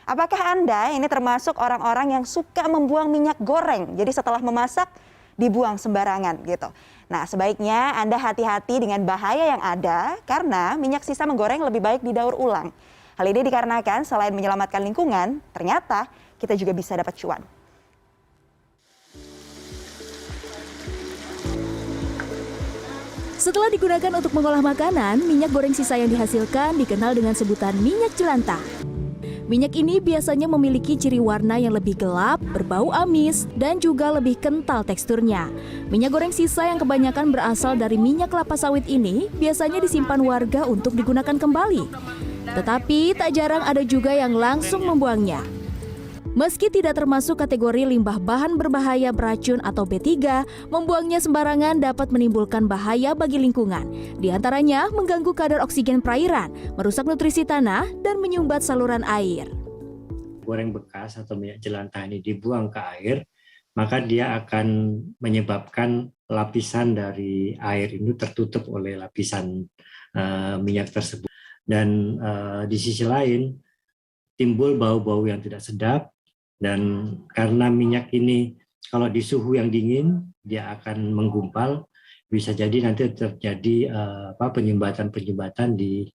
Apakah Anda ini termasuk orang-orang yang suka membuang minyak goreng? Jadi setelah memasak dibuang sembarangan gitu. Nah, sebaiknya Anda hati-hati dengan bahaya yang ada karena minyak sisa menggoreng lebih baik didaur ulang. Hal ini dikarenakan selain menyelamatkan lingkungan, ternyata kita juga bisa dapat cuan. Setelah digunakan untuk mengolah makanan, minyak goreng sisa yang dihasilkan dikenal dengan sebutan minyak jelantah. Minyak ini biasanya memiliki ciri warna yang lebih gelap, berbau amis, dan juga lebih kental teksturnya. Minyak goreng sisa yang kebanyakan berasal dari minyak kelapa sawit ini biasanya disimpan warga untuk digunakan kembali. Tetapi tak jarang ada juga yang langsung membuangnya. Meski tidak termasuk kategori limbah bahan berbahaya beracun atau B3, membuangnya sembarangan dapat menimbulkan bahaya bagi lingkungan. Di antaranya mengganggu kadar oksigen perairan, merusak nutrisi tanah, dan menyumbat saluran air. Goreng bekas atau minyak jelantah ini dibuang ke air, maka dia akan menyebabkan lapisan dari air ini tertutup oleh lapisan minyak tersebut. Dan di sisi lain, timbul bau-bau yang tidak sedap. Dan karena minyak ini kalau di suhu yang dingin dia akan menggumpal, bisa jadi nanti terjadi penyumbatan di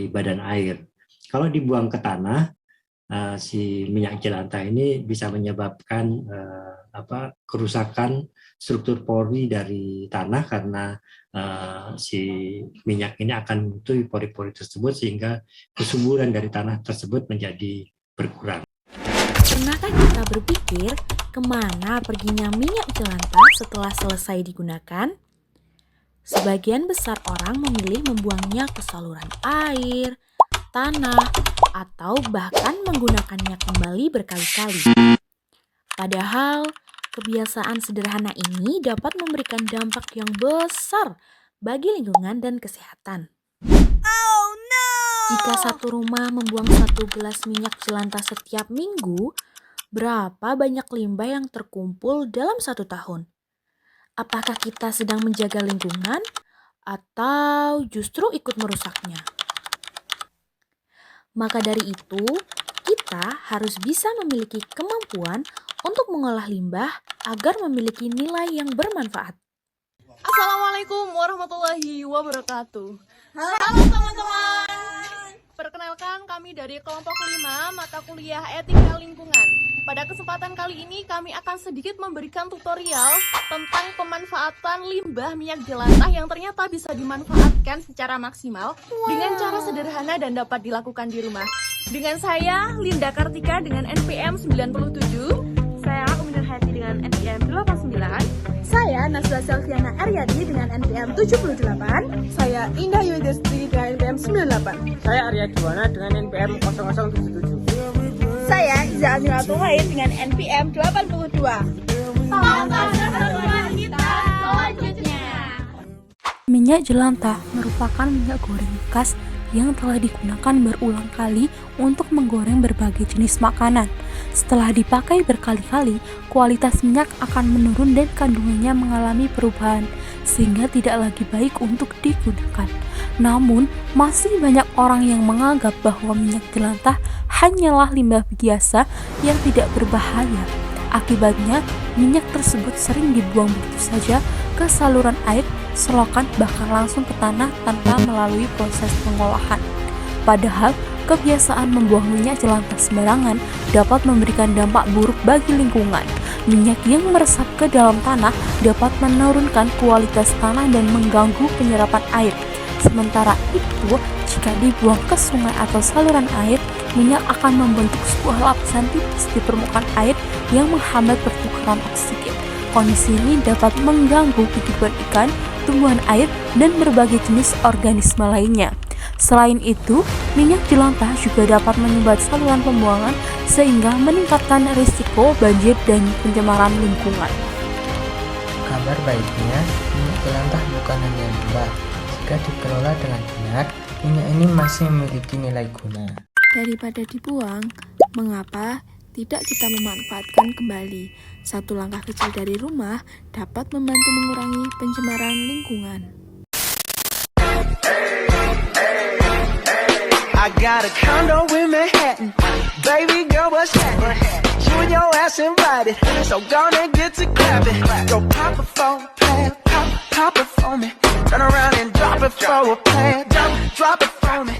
badan air. Kalau dibuang ke tanah, si minyak jelantah ini bisa menyebabkan kerusakan struktur pori dari tanah karena si minyak ini akan menutupi pori-pori tersebut sehingga kesuburan dari tanah tersebut menjadi berkurang. Pernahkah kita berpikir kemana perginya minyak jelantah setelah selesai digunakan? Sebagian besar orang memilih membuangnya ke saluran air, tanah, atau bahkan menggunakannya kembali berkali-kali. Padahal, kebiasaan sederhana ini dapat memberikan dampak yang besar bagi lingkungan dan kesehatan. Jika satu rumah membuang 1 gelas minyak jelantah setiap minggu, berapa banyak limbah yang terkumpul dalam 1 tahun? Apakah kita sedang menjaga lingkungan atau justru ikut merusaknya? Maka dari itu, kita harus bisa memiliki kemampuan untuk mengolah limbah agar memiliki nilai yang bermanfaat. Assalamualaikum warahmatullahi wabarakatuh. Halo teman-teman. Perkenalkan, kami dari kelompok 5 mata kuliah Etika Lingkungan. Pada kesempatan kali ini kami akan sedikit memberikan tutorial tentang pemanfaatan limbah minyak jelantah yang ternyata bisa dimanfaatkan secara maksimal dengan cara sederhana dan dapat dilakukan di rumah. Dengan saya, Linda Kartika dengan NPM 97. Saya Uminur Hati dengan NPM 89. Saya Nasra Selviana Aryadi dengan NPM 78. Saya Indah Yudhistri dengan NPM 98. Saya Arya Diwana dengan NPM 0077. Saya Iza Aminatulain dengan NPM 82. Tonton keseruan kita selanjutnya. Minyak jelantah merupakan minyak goreng bekas yang telah digunakan berulang kali untuk menggoreng berbagai jenis makanan. Setelah dipakai berkali-kali, kualitas minyak akan menurun dan kandungannya mengalami perubahan, sehingga tidak lagi baik untuk digunakan. Namun, masih banyak orang yang menganggap bahwa minyak jelantah hanyalah limbah biasa yang tidak berbahaya. Akibatnya, minyak tersebut sering dibuang begitu saja ke saluran air, selokan, bahkan langsung ke tanah tanpa melalui proses pengolahan. Padahal, kebiasaan membuang minyak jelantah sembarangan dapat memberikan dampak buruk bagi lingkungan. Minyak yang meresap ke dalam tanah dapat menurunkan kualitas tanah dan mengganggu penyerapan air. Sementara itu, jika dibuang ke sungai atau saluran air, minyak akan membentuk sebuah lapisan tipis di permukaan air yang menghambat pertukaran oksigen. Kondisi ini dapat mengganggu kehidupan ikan, tumbuhan air, dan berbagai jenis organisme lainnya. Selain itu, minyak jelantah juga dapat menyumbat saluran pembuangan sehingga meningkatkan risiko banjir dan pencemaran lingkungan. Kabar baiknya, minyak jelantah bukan hanya limbah. Jika dikelola dengan benar, minyak ini masih memiliki nilai guna. Daripada dibuang, mengapa tidak kita memanfaatkan kembali? Satu langkah kecil dari rumah dapat membantu mengurangi pencemaran lingkungan. I got a condo in Manhattan, Baby girl, what's happening? You and your ass invited, so gonna get to clapping. Go pop it for a plan, pop it for me. Turn around and drop it for a plan, drop it for me.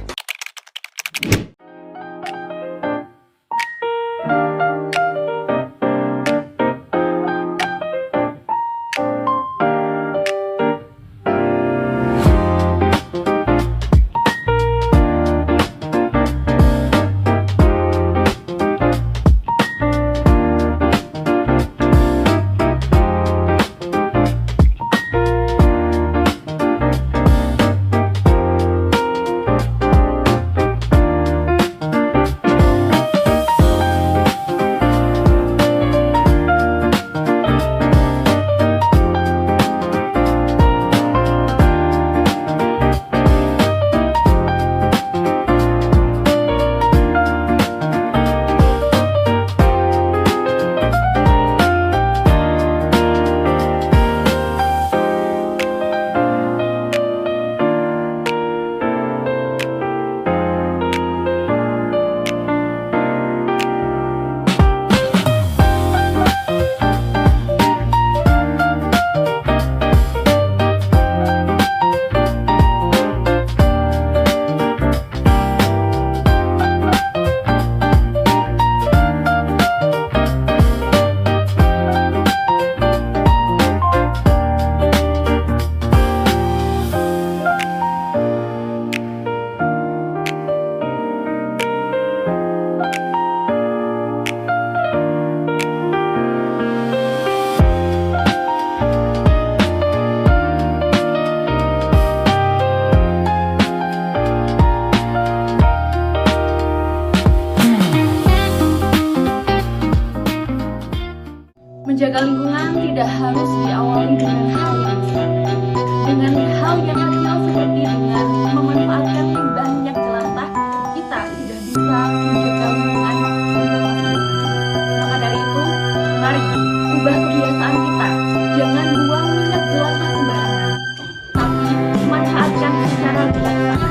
Menjaga lingkungan tidak harus diawali dengan hal yang besar. Dengan hal yang kecil seperti dengan memanfaatkan limbah minyak jelantah, kita sudah bisa menjaga lingkungan untuk masa depan. Maka dari itu, mari ubah kebiasaan kita. Jangan buang minyak jelantah sembarangan, tapi manfaatkan secara bijaksana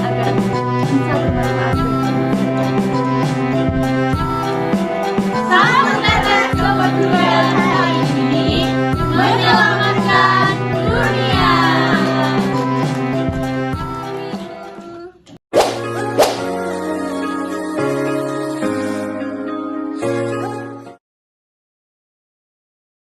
agar bisa bermanfaat bagi masyarakat. Salam teteh kepedulian hari ini menyelamatkan